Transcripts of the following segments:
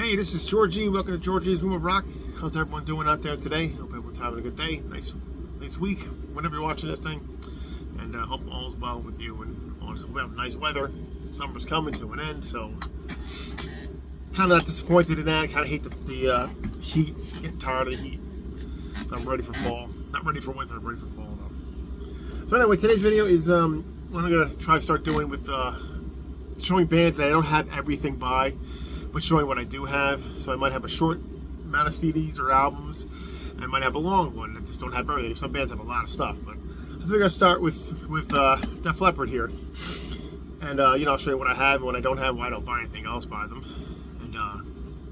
Hey, this is Georgie. Welcome to Georgie's Room of Rock. How's everyone doing out there today? Hope everyone's having a good day. Nice week, whenever you're watching this thing. And hope all is well with you. And we have nice weather. Summer's coming to an end, so kind of not disappointed in that. I kind of hate the heat. Getting tired of the heat. So I'm ready for fall. Not ready for winter. I'm ready for fall though. So anyway, today's video is what I'm gonna try to start doing with showing bands that I don't have everything by, but showing what I do have. So I might have a short amount of CDs or albums. I might have a long one. I just don't have everything. Some bands have a lot of stuff, but I think I'll start with Def Leppard here, and I'll show you what I have and what I don't have, why I don't buy anything else by them, and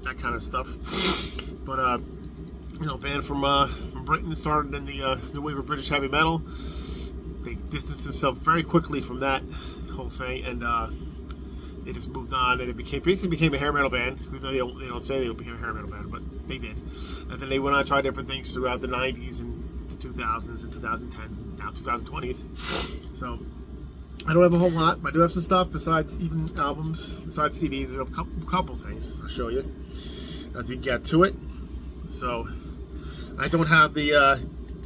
that kind of stuff. But band from Britain that started in the new wave of British heavy metal. They distanced themselves very quickly from that whole thing, and they just moved on, and it basically became a hair metal band. They don't say they became a hair metal band, but they did. And then they went on to try different things throughout the 90s and the 2000s and 2010s, now 2020s. So I don't have a whole lot, but I do have some stuff besides even albums, besides CDs. I have a couple things I'll show you as we get to it. So I don't have the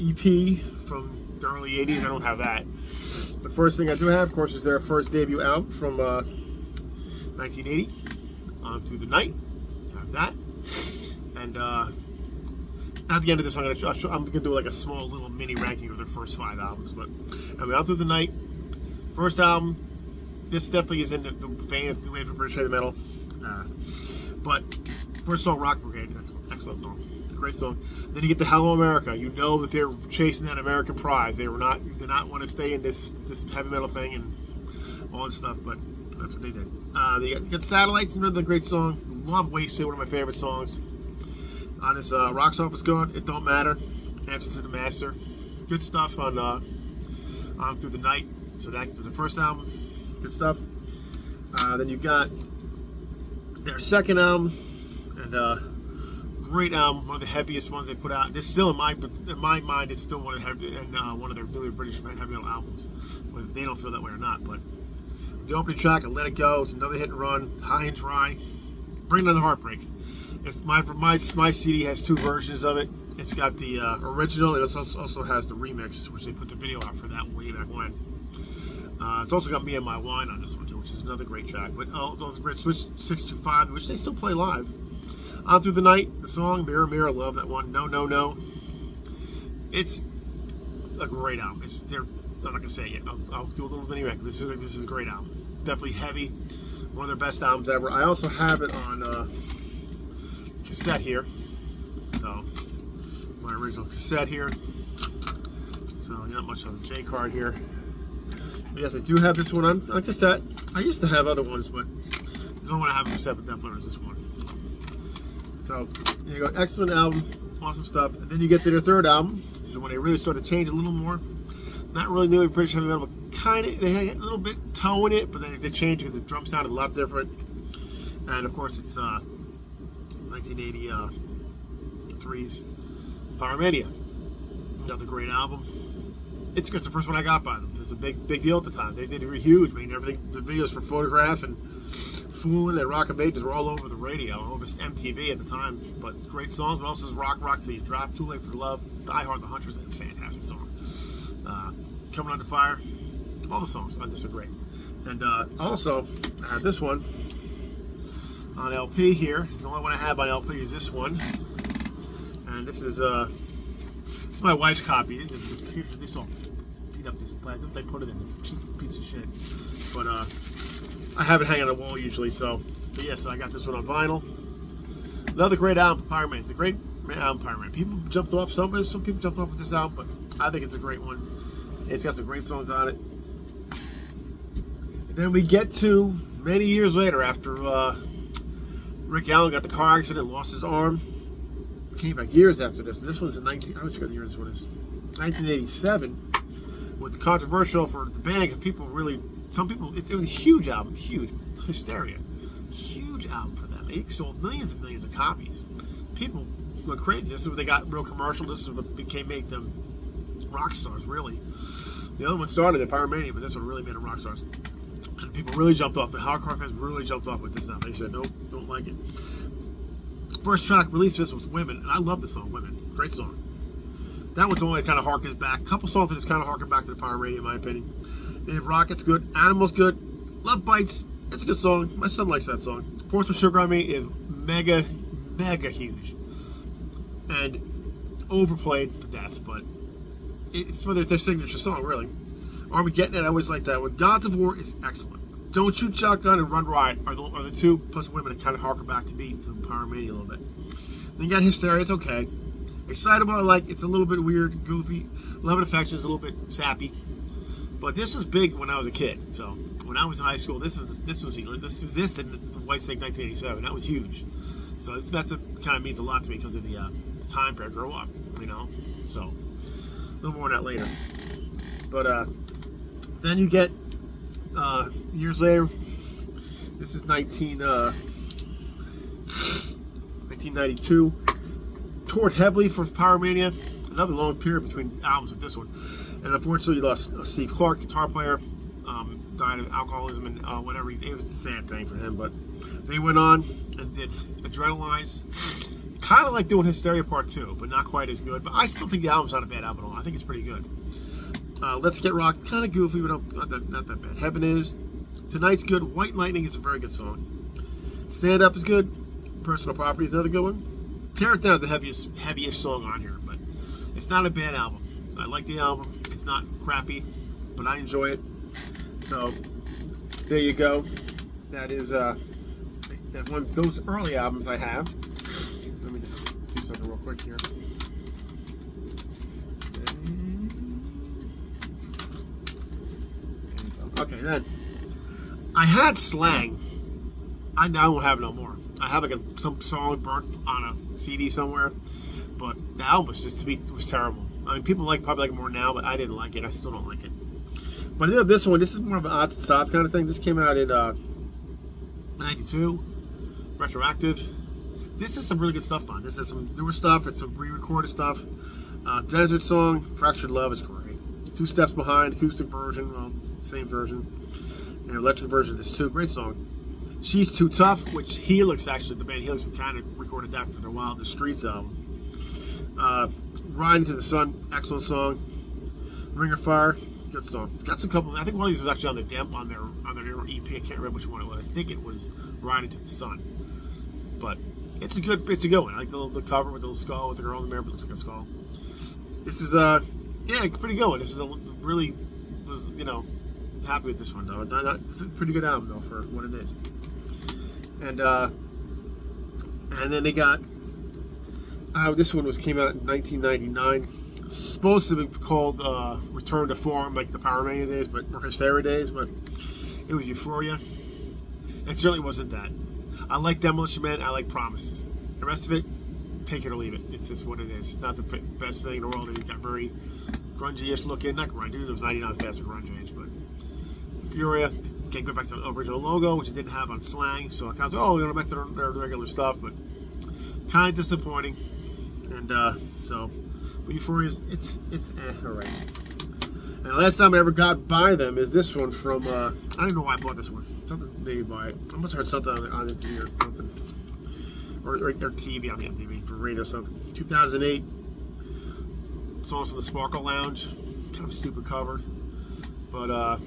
EP from the early 80s. I don't have that. The first thing I do have, of course, is their first debut album from 1980, On Through the Night. Have that. And at the end of this, I'm gonna do like a small little mini ranking of their first 5 albums. But anyway, On Through the Night, first album. This definitely is in the vein of the wave of British heavy metal. But first song, Rock Brigade, excellent song, great song. Then you get the Hello America. You know that they're chasing that American prize. They did not want to stay in this heavy metal thing and all this stuff, but that's what they did. They got Satellites, another great song. Love Wasted, one of my favorite songs. On this Rocks Off Is Good, It Don't Matter, Answer to the Master. Good stuff on Through the Night. So that was the first album. Good stuff. Then you got their second album, and great album, one of the heaviest ones they put out. It's still in my mind, it's still one of their newer British heavy metal albums. Whether they don't feel that way or not, but the opening track, Let It Go, it's another hit and run, High and Dry, Bring Down the Heartbreak. It's my CD has 2 versions of it. It's got the original. It also has the remix, which they put the video out for that way back when. It's also got Me and My Wine on this one too, which is another great track. But those great Switch 625, which they still play live. On Through the Night, the song Mirror Mirror, love that one. No No No. It's a great album. I'm not gonna say it yet. I'll do a little mini record. This is a great album. Definitely heavy. One of their best albums ever. I also have it on cassette here. So my original cassette here. So not much on the J card here. But yes, I do have this one on cassette. I used to have other ones, but the only one I have on cassette with Def Leppard is this one. So there you go. Excellent album. Awesome stuff. And then you get to their third album, which is when they really started to change a little more. Not really new British heavy metal, but kind of, they had a little bit toe in it, but then they changed because the drum sounded a lot different. And of course, it's 1983's Pyromania. Another great album. It's the first one I got by them. It was a big deal at the time. They did it huge. I mean, everything, the videos for Photograph and Foolin' and Rock and Mages were all over the radio, all over MTV at the time. But it's great songs, but also it's Rock Till You Drop, Too Late for Love, Die Hard, The Hunters, a fantastic song. Coming Under Fire, all the songs on this are great. And also, I have this one on LP here. The only one I have on LP is this one. And this is it's my wife's copy. This all beat up this plastic. They put it in this piece of shit. But I have it hanging on the wall usually. So yeah, so I got this one on vinyl. Another great album, Pyromania. It's a great album, Pyromania. People jumped off. Some people jumped off with this album, but I think it's a great one. It's got some great songs on it. And then we get to many years later, after Rick Allen got the car accident, lost his arm. Came back years after this. And this one's in I always forget the year this one is. 1987. With controversial for the band, because people really, some people, it was a huge album, huge, Hysteria, huge album for them. It sold millions and millions of copies. People went crazy. This is when they got real commercial. This is what made them rock stars, really. The other one started at Pyromania, but this one really made them rock stars. And people really jumped off. The hardcore fans really jumped off with this now. They said, nope, don't like it. first track released this was Women, and I love the song Women. Great song. That one's only kind of harkens back. A couple songs that just kind of harken back to the Power Radio, in my opinion. They have Rocket's good. Animal's good. Love Bites. It's a good song. My son likes that song. Pour Some Sugar on Me is mega, mega huge. And overplayed to death, but it's their signature song, really. Armageddon, I always like that one. Gods of War is excellent. Don't Shoot Shotgun and Run Riot are the two, plus Women, that kind of harken back to me, to Power Mania a little bit. Then you got Hysteria, it's okay. Excitable, I like. It's a little bit weird, goofy. Love and Affection is a little bit sappy. But this was big when I was a kid. So when I was in high school, this was in White Snake 1987. That was huge. So that's kind of means a lot to me because of the time period I grew up, you know. So a little more on that later. But then you get years later. This is 1992. Toured heavily for Power Mania. Another long period between albums with this one. And unfortunately, you lost Steve Clark, guitar player, died of alcoholism and whatever. It was a sad thing for him, but they went on and did Adrenalize. Kind of like doing Hysteria Part 2, but not quite as good. But I still think the album's not a bad album at all. I think it's pretty good. Let's Get Rocked, kind of goofy, but not that bad. Heaven Is. Tonight's good. White Lightning is a very good song. Stand Up is good. Personal Property is another good one. Tear It Down is the heaviest song on here, but it's not a bad album. I like the album. It's not crappy, but I enjoy it. So there you go. That is those early albums I have. Let me just do something real quick here. Okay, then I had Slang. I now don't have no more. I have like some song burnt on a CD somewhere, but the album was terrible. I mean, people probably like it more now, but I didn't like it. I still don't like it. But I do have this one. This is more of an odds and sods kind of thing. This came out in 92, retroactive. This is some really good stuff on. This is some newer stuff. It's some re-recorded stuff. Desert Song, Fractured Love is great. 2 Steps Behind, acoustic version, well, it's the same version. And electric version is too. Great song. She's Too Tough, which Helix, actually, the band Helix, kind of recorded that for their Wild in the Streets album. Riding to the Sun, excellent song. Ring of Fire, good song. It's got some couple. I think one of these was actually on their EP. I can't remember which one it was. I think it was Riding to the Sun. But it's a good one. I like the cover with the little skull with the girl in the mirror, but it looks like a skull. This is pretty good one. This is happy with this one though. It's a pretty good album though for what it is. And then they got this one came out in 1999. Supposed to be called Return to Form, like the Power Mania days, but Hysteria days, but it was Euphoria. It certainly wasn't that. I like Demolition Man. I like Promises. The rest of it, take it or leave it. It's just what it is. It's not the best thing in the world. It got very grungy-ish looking. Not grungy. It was 99 past the grunge age, but Euphoria. Can't go back to the original logo, which it didn't have on Slang. So I kind of thought, we're going back to their regular stuff, but kind of disappointing. And but Euphoria, it's alright. And the last time I ever got by them is this one from I don't even know why I bought this one. Something maybe by it. I must have heard something on the TV or something, or TV on the MTV for radio or something. 2008. Songs from the Sparkle Lounge. Kind of a stupid cover, but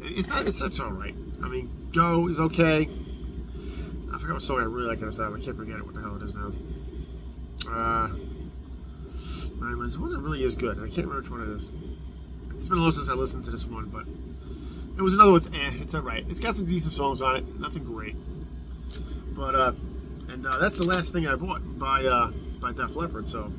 it's alright. I mean, Go is okay. I forgot what song I really like on this album. I can't forget it. What the hell it is now. There's one that really is good. I can't remember which one it is. It's been a while since I listened to this one, but it was another one. It's alright. It's got some decent songs on it. Nothing great. But that's the last thing I bought by Def Leppard. So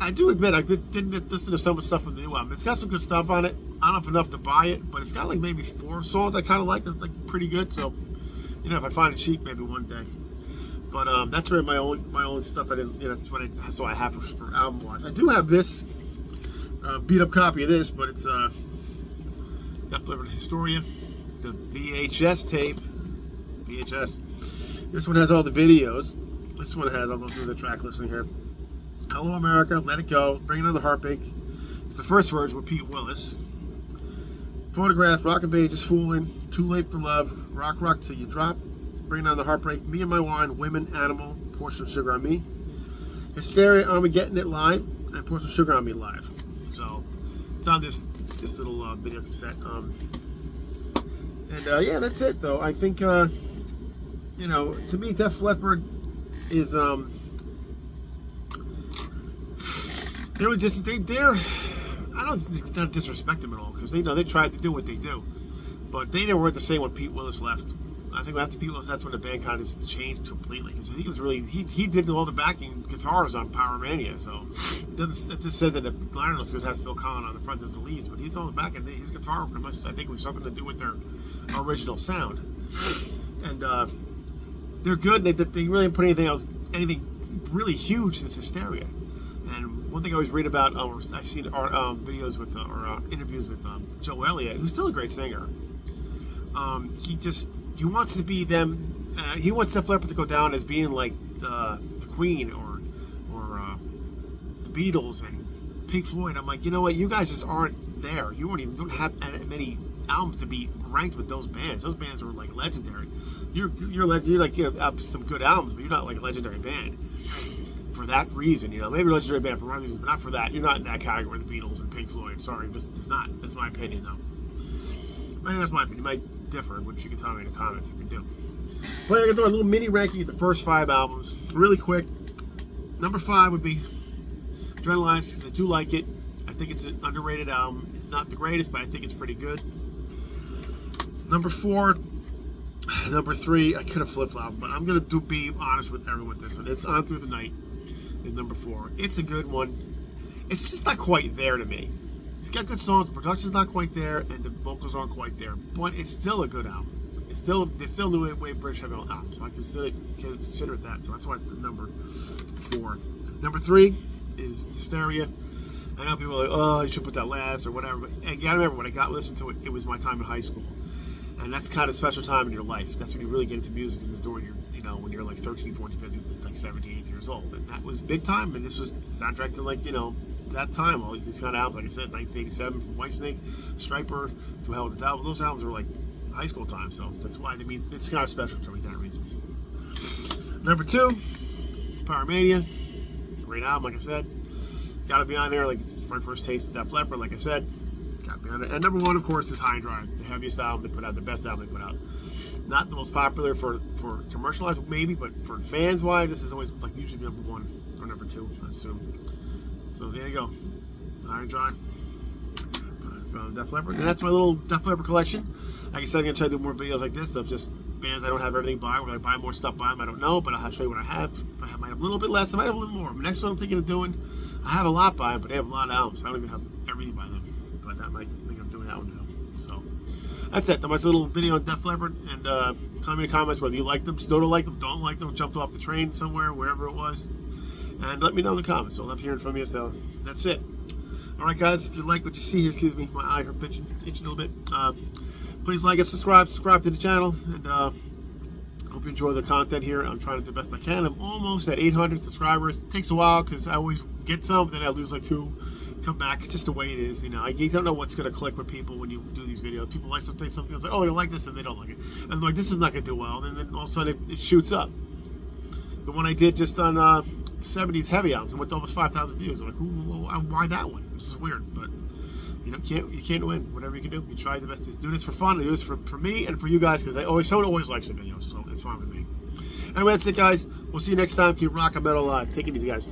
I do admit I didn't listen to some of the stuff from the new album. It's got some good stuff on it. I don't know if enough to buy it, but it's got like maybe 4 songs I kind of like. It's like pretty good. So if I find it cheap, maybe one day. But that's really my only stuff. I didn't. That's what I have for album wise. I do have this beat up copy of this, but it's Def Leppard Historia, the VHS tape. VHS. This one has all the videos. This one has. I'll go through the track listing here. Hello America, Let It Go, Bring Another Heartbreak. It's the first version with Pete Willis. Photograph, Rock of Ages, Foolin', Too Late for Love, Rock Till You Drop, Bring Down the Heartbreak, Me and My Wine, Women, Animal, Pour Some Sugar on Me, Hysteria, Armageddon It Live, and Pour Some Sugar on Me Live. So it's on this little video cassette. Yeah, that's it though. I think to me, Def Leppard is they're just they're I don't disrespect them at all, because they tried to do what they do, but they never weren't the same when Pete Willis left. I think after Pete Willis, that's when the band kind of just changed completely, because I think it was really he did all the backing guitars on Power Mania, so it just says that the liner notes has Phil Collins on the front as the leads, but he's all the back, and his guitar must, I think, was something to do with their original sound. And they're good. They really haven't put anything really huge since Hysteria. And one thing I always read about, I've seen videos with or interviews with Joe Elliott, who's still a great singer. He wants to be them. He wants Def Leppard to go down as being like the Queen or the Beatles and Pink Floyd. I'm like, you know what? You guys just aren't there. You don't have many albums to be ranked with those bands. Those bands were like legendary. You have some good albums, but you're not like a legendary band for that reason. Maybe a legendary band for one reason, but not for that. You're not in that category, the Beatles and Pink Floyd. Sorry, it's not. That's my opinion, though. I think that's my opinion. You might differ, which you can tell me in the comments if you do. But I'm gonna do a little mini ranking of the first 5 albums, really quick. Number 5 would be Adrenaline, because I do like it. I think it's an underrated album. It's not the greatest, but I think it's pretty good. Number 4, number 3, I could have flip-flopped, but I'm gonna be honest with everyone with this one. It's On Through the Night is number 4. It's a good one. It's just not quite there to me. It's got good songs, the production's not quite there, and the vocals aren't quite there, but it's still a good album. It's still new wave British heavy metal album, so I consider it that. So that's why it's the number 4. Number 3 is Hysteria. I know people are like, oh, you should put that last or whatever, but you gotta remember, when I listened to it, it was my time in high school. And that's kind of a special time in your life. That's when you really get into music, during your, when you're like 13, 14, 15, like 17, 18 years old. And that was big time, and this was soundtrack to, like, that time. All these kind of albums, like I said, 1987 from Whitesnake, Striper, To Hell with the Devil. Those albums were like high school time, so that's why it's kind of special to me for that reason. Number 2, Power Mania. Great album, like I said. Gotta be on there, like it's my first taste of Def Leppard, like I said. Gotta be on there. And number 1, of course, is High and Dry, the heaviest album they put out, the best album they put out. Not the most popular for commercialized, maybe, but for fans wise, this is always like usually number 1 or number 2, I assume. So there you go, High and Dry, Def Leppard, and that's my little Def Leppard collection. Like I said, I'm gonna try to do more videos like this of just bands I don't have everything by. We're gonna buy more stuff by them. I don't know, but I'll show you what I have. I might have a little bit less. I might have a little more. The next one I'm thinking of doing, I have a lot by them, but they have a lot of albums. I don't even have everything by them, but I might think I'm doing that one now. So that's it. That's my little video on Def Leppard, and tell me in the comments whether you like them, still don't like them, don't like them, jumped off the train somewhere, wherever it was, and let me know in the comments. So I love hearing from you. So that's it. All right, guys. If you like what you see here, excuse me, my eye hurt itching a little bit. Please like and subscribe to the channel, and hope you enjoy the content here. I'm trying to do the best I can. I'm almost at 800 subscribers. It takes a while because I always get some, then I lose like 2, come back. It's just the way it is. You don't know what's going to click with people when you do these videos. People like something, it's like, oh, they like this, and they don't like it. And I'm like, this is not going to do well. And then all of a sudden it shoots up. The one I did just on 70s heavy albums, it went to almost 5,000 views. I'm like, why that one? This is weird, but you can't win. Whatever you can do, you try the best to do this for fun. Do this for me and for you guys, because someone always likes the videos, so it's fine with me. Anyway, that's it, guys. We'll see you next time. Keep rocking metal alive. Take it easy, guys.